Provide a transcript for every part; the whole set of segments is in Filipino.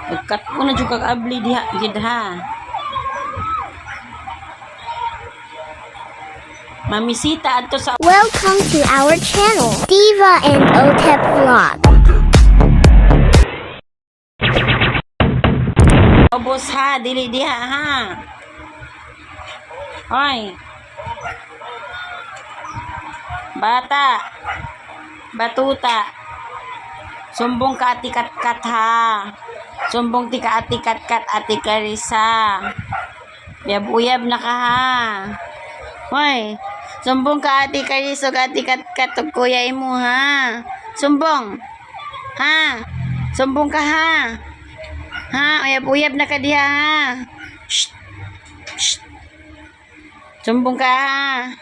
Kat mo na juga abli diha gid ha. Mamisita adto sa Welcome to our channel, Diva and Otep Vlog. Obos ha, dili diha ha. Hoy. Bata. Batuta. Sumbong ka ati kat ha. Sumbong ti ka ati kat ati Carissa. Uyab na ka ha. Hoy. Sumbong ka ati Carissa ati kat kuya imo ha. Sumbong. Ha. Sumbong ka ha. Ha, uyab na ka diha ha. Shh. Shh. Sumbong ka ha.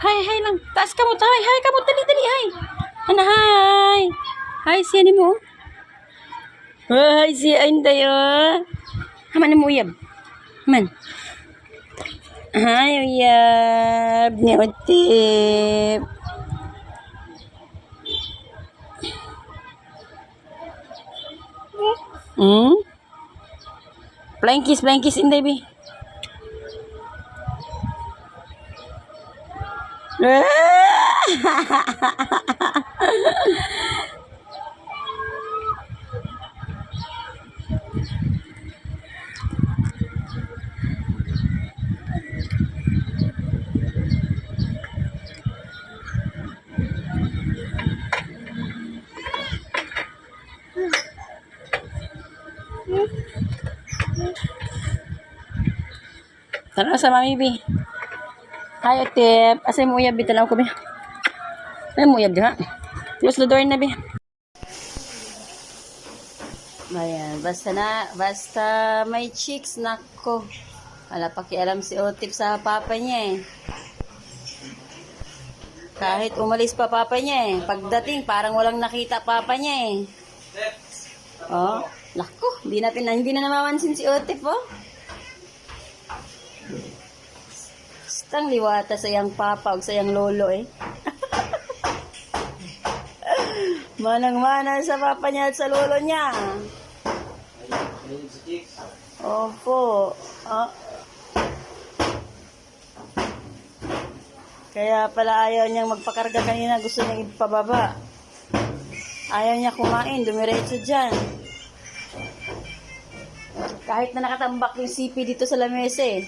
Hay lang. Taas ka mo. Hay ka mo. Dali. Hay. Ano, hay. Hay, siya ni mo. Hay, siya ay tayo. Haman mo uyab. Haman. Hay, uyab. Ni Otep. Flying kiss inday bi. Tanaw sa mami bi. Hi Otep, asay mo uyab bi tanaw ko bi. Ay mo uyab diha. Close the door na bi. Ayan, basta may chicks nako. Wala pakialam si Otep sa papa niya eh. Kahit umalis pa papa niya eh. Pagdating parang walang nakita papa niya eh. Oh, lako, hindi na namamansin si Otep oh. Tang liwata sa iyang papa o sa iyang lolo eh. Manang-mana sa papa niya at sa lolo niya. Opo. Kaya pala ayaw niyang magpakarga kanina. Gusto niyang ipababa. Ayaw niya kumain. Dumiretso dyan. Kahit na nakatambak yung sipi dito sa lamesa eh.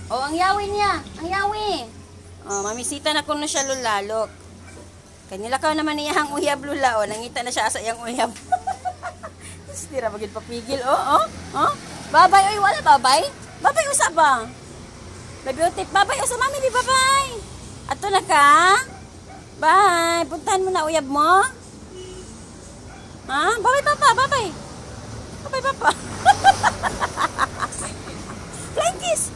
Oh, ang yawi niya. Ang yawi. Oh, mamisita na kuno siya lulalok. Kanila ka naman iyang uyab lula. Oh, nangita na siya sa iyang uyab. Tira bagid papigil. Oh. Babay, oy, wala babay. Babay usa ba? Baby Otep, babay usa mami di babay. Ato na ka? Bye. Puntahan mo na uyab mo. Ha? Babay papa, babay. Babay papa. Flying kiss.